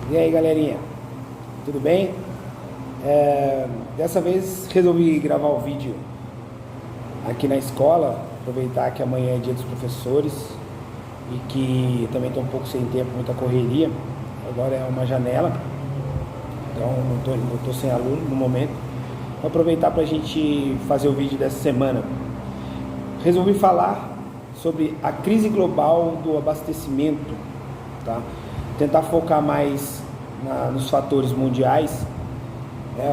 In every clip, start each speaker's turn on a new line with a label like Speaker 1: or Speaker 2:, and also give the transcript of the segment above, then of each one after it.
Speaker 1: E aí, galerinha, tudo bem? Dessa vez resolvi gravar o vídeo aqui na escola, aproveitar que amanhã é dia dos professores e que também estou um pouco sem tempo, muita correria. Agora é uma janela, então não tô sem aluno no momento. Vou aproveitar para a gente fazer o vídeo dessa semana. Resolvi falar sobre a crise global do abastecimento, tá? Tentar focar mais nos fatores mundiais.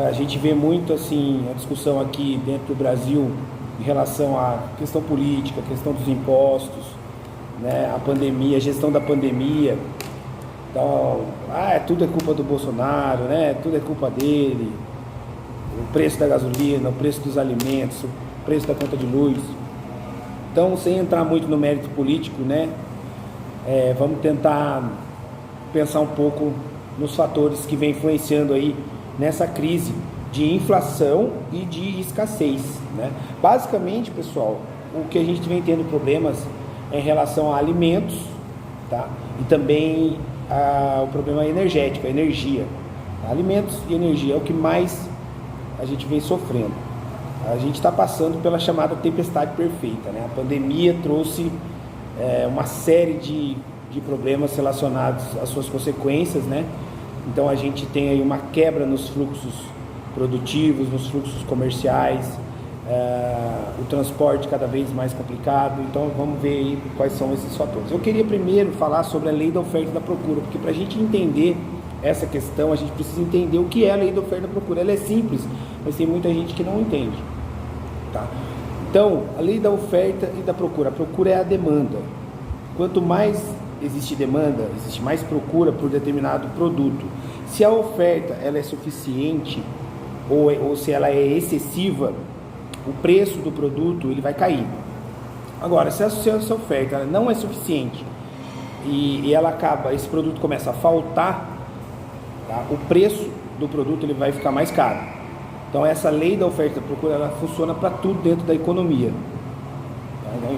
Speaker 1: A gente vê muito assim a discussão aqui dentro do Brasil em relação à questão política, a questão dos impostos, né, a pandemia, a gestão da pandemia. Então, tudo é culpa do Bolsonaro, né? Tudo é culpa dele. O preço da gasolina, o preço dos alimentos, o preço da conta de luz. Então, sem entrar muito no mérito político, né? Vamos tentar pensar um pouco nos fatores que vem influenciando aí nessa crise de inflação e de escassez, né? Basicamente, pessoal, o que a gente vem tendo problemas é em relação a alimentos, tá? E também o problema energético, a energia. Alimentos e energia é o que mais a gente vem sofrendo. A gente está passando pela chamada tempestade perfeita, né? A pandemia trouxe uma série de problemas relacionados às suas consequências, né? Então a gente tem aí uma quebra nos fluxos produtivos, nos fluxos comerciais, o transporte cada vez mais complicado. Então vamos ver aí quais são esses fatores. Eu queria primeiro falar sobre a lei da oferta e da procura, porque para a gente entender essa questão, a gente precisa entender o que é a lei da oferta e da procura. Ela é simples, mas tem muita gente que não entende, tá? Então, a lei da oferta e da procura. A procura é a demanda. Quanto mais existe demanda, existe mais procura por determinado produto. Se a oferta ela é suficiente ou se ela é excessiva, o preço do produto ele vai cair. Agora, se essa oferta ela não é suficiente e ela acaba, esse produto começa a faltar, tá? O preço do produto ele vai ficar mais caro. Então essa lei da oferta e da procura ela funciona para tudo dentro da economia.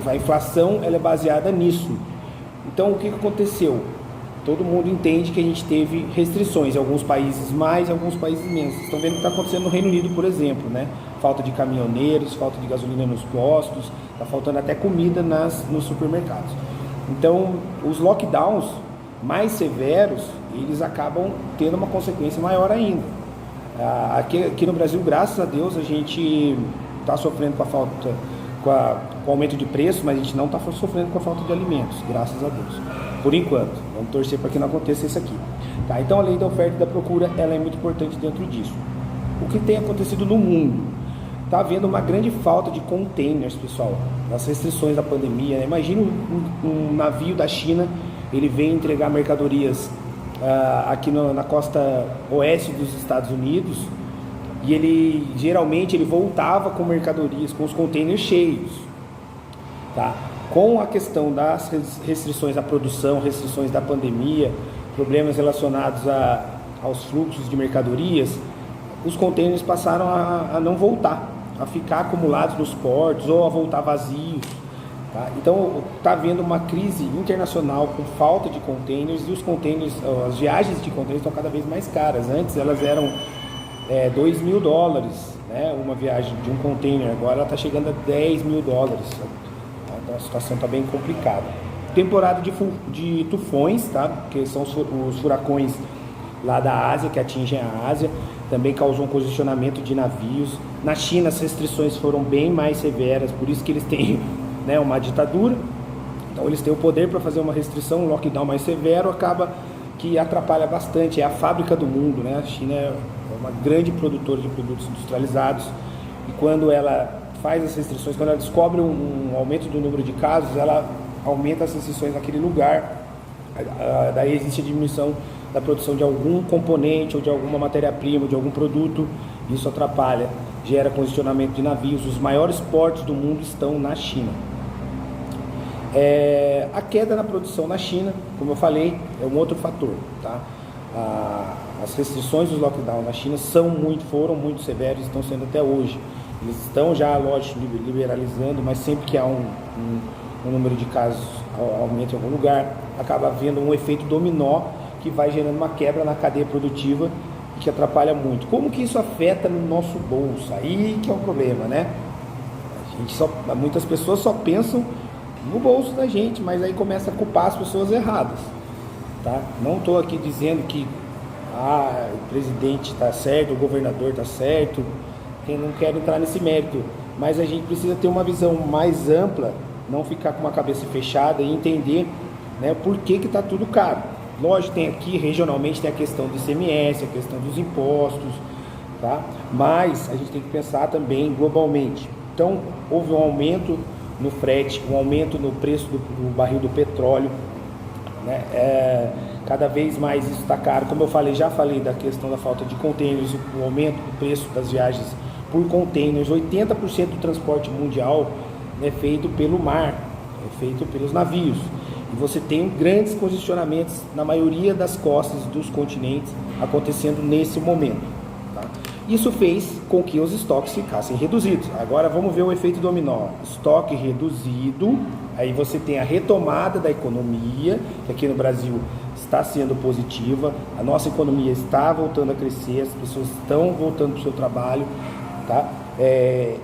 Speaker 1: A inflação ela é baseada nisso. Então o que aconteceu? Todo mundo entende que a gente teve restrições, em alguns países mais, em alguns países menos. Vocês estão vendo o que está acontecendo no Reino Unido, por exemplo, né? Falta de caminhoneiros, falta de gasolina nos postos, está faltando até comida nos supermercados. Então os lockdowns mais severos, eles acabam tendo uma consequência maior ainda. Aqui no Brasil, graças a Deus, a gente está sofrendo com a falta, com o aumento de preço, mas a gente não está sofrendo com a falta de alimentos, graças a Deus, por enquanto. Vamos torcer para que não aconteça isso aqui, tá? Então a lei da oferta e da procura, ela é muito importante dentro disso. O que tem acontecido no mundo? Está havendo uma grande falta de containers, pessoal, nas restrições da pandemia, né? Imagina um navio da China, ele vem entregar mercadorias aqui na costa oeste dos Estados Unidos, e ele geralmente voltava com mercadorias, com os containers cheios, tá? Com a questão das restrições à produção, restrições da pandemia, problemas relacionados aos fluxos de mercadorias, os containers passaram a não voltar, a ficar acumulados nos portos ou a voltar vazios, tá? Então está havendo uma crise internacional com falta de containers, e os containers, as viagens de containers estão cada vez mais caras. Antes elas eram $2.000, né, uma viagem de um container, agora ela está chegando a $10.000, então a situação está bem complicada. Temporada de tufões, tá? Que são os furacões lá da Ásia, que atingem a Ásia, também causou um congestionamento de navios. Na China as restrições foram bem mais severas, por isso que eles têm, né, uma ditadura. Então eles têm o poder para fazer uma restrição, um lockdown mais severo, acaba que atrapalha bastante. É a fábrica do mundo, né? A China é uma grande produtora de produtos industrializados, e quando ela faz as restrições, quando ela descobre um aumento do número de casos, ela aumenta as restrições naquele lugar. Daí existe a diminuição da produção de algum componente ou de alguma matéria-prima, de algum produto. Isso atrapalha, gera congestionamento de navios. Os maiores portos do mundo estão na China. A queda na produção na China, como eu falei, é um outro fator, tá? As restrições dos lockdowns na China foram muito severas, estão sendo até hoje. Eles estão já, lógico, liberalizando, mas sempre que há um número de casos aumenta em algum lugar, acaba havendo um efeito dominó que vai gerando uma quebra na cadeia produtiva e que atrapalha muito. Como que isso afeta no nosso bolso? Aí que é o problema, né? Muitas pessoas só pensam no bolso da gente, mas aí começa a culpar as pessoas erradas, tá? Não estou aqui dizendo que o presidente está certo, o governador está certo, quem não quer entrar nesse mérito, mas a gente precisa ter uma visão mais ampla, não ficar com uma cabeça fechada e entender, né, por que está tudo caro. Lógico, tem aqui regionalmente tem a questão do ICMS, a questão dos impostos, tá? Mas a gente tem que pensar também globalmente. Então, houve um aumento no frete, um aumento no preço do barril do petróleo, né? Cada vez mais isso está caro. Como eu já falei da questão da falta de containers, o aumento do preço das viagens por containers. 80% do transporte mundial é feito pelo mar, é feito pelos navios. E você tem grandes congestionamentos na maioria das costas dos continentes acontecendo nesse momento, tá? Isso fez com que os estoques ficassem reduzidos. Agora vamos ver o efeito dominó. Estoque reduzido, aí você tem a retomada da economia, que aqui no Brasil está sendo positiva, a nossa economia está voltando a crescer, as pessoas estão voltando para o seu trabalho, tá?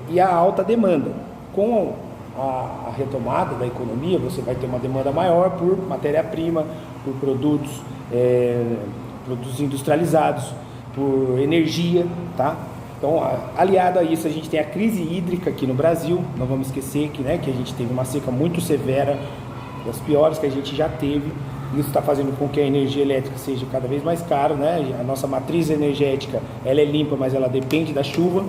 Speaker 1: E a alta demanda. Com a retomada da economia, você vai ter uma demanda maior por matéria-prima, por produtos industrializados, por energia, tá? Então, aliado a isso, a gente tem a crise hídrica aqui no Brasil. Não vamos esquecer que a gente teve uma seca muito severa, das piores que a gente já teve. Isso está fazendo com que a energia elétrica seja cada vez mais cara, né? A nossa matriz energética, ela é limpa, mas ela depende da chuva.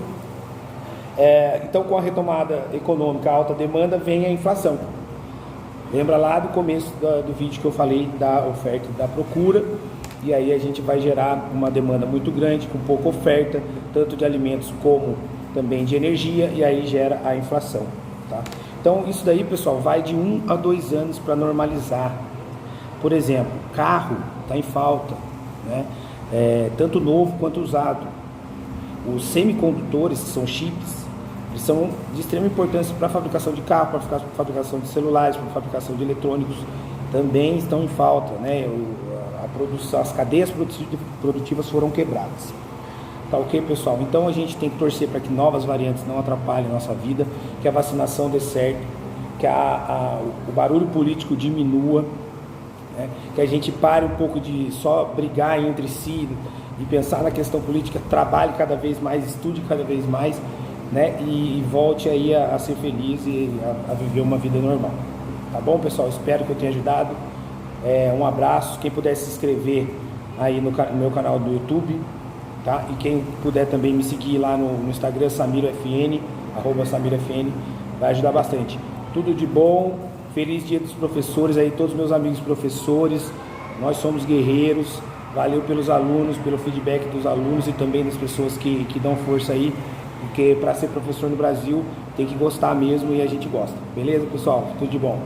Speaker 1: Então, com a retomada econômica, a alta demanda, vem a inflação. Lembra lá do começo do vídeo que eu falei da oferta e da procura, e aí a gente vai gerar uma demanda muito grande, com pouca oferta, tanto de alimentos como também de energia, e aí gera a inflação, tá? Então, isso daí, pessoal, vai de 1 a 2 anos para normalizar. Por exemplo, carro está em falta, né? Tanto novo quanto usado. Os semicondutores, que são chips, eles são de extrema importância para a fabricação de carro, para a fabricação de celulares, para a fabricação de eletrônicos, também estão em falta, né? As cadeias produtivas foram quebradas. Tá ok, pessoal? Então a gente tem que torcer para que novas variantes não atrapalhem a nossa vida, que a vacinação dê certo, que o barulho político diminua, né? Que a gente pare um pouco de só brigar entre si e pensar na questão política, trabalhe cada vez mais, estude cada vez mais, né? E volte aí a ser feliz e a viver uma vida normal. Tá bom, pessoal? Espero que eu tenha ajudado. Um abraço. Quem puder se inscrever aí no meu canal do YouTube, tá? E quem puder também me seguir lá no Instagram, SamirFN, @SamirFN, vai ajudar bastante. Tudo de bom. Feliz Dia dos Professores aí, todos os meus amigos professores. Nós somos guerreiros. Valeu pelos alunos, pelo feedback dos alunos e também das pessoas que dão força aí, porque para ser professor no Brasil tem que gostar mesmo, e a gente gosta. Beleza, pessoal? Tudo de bom.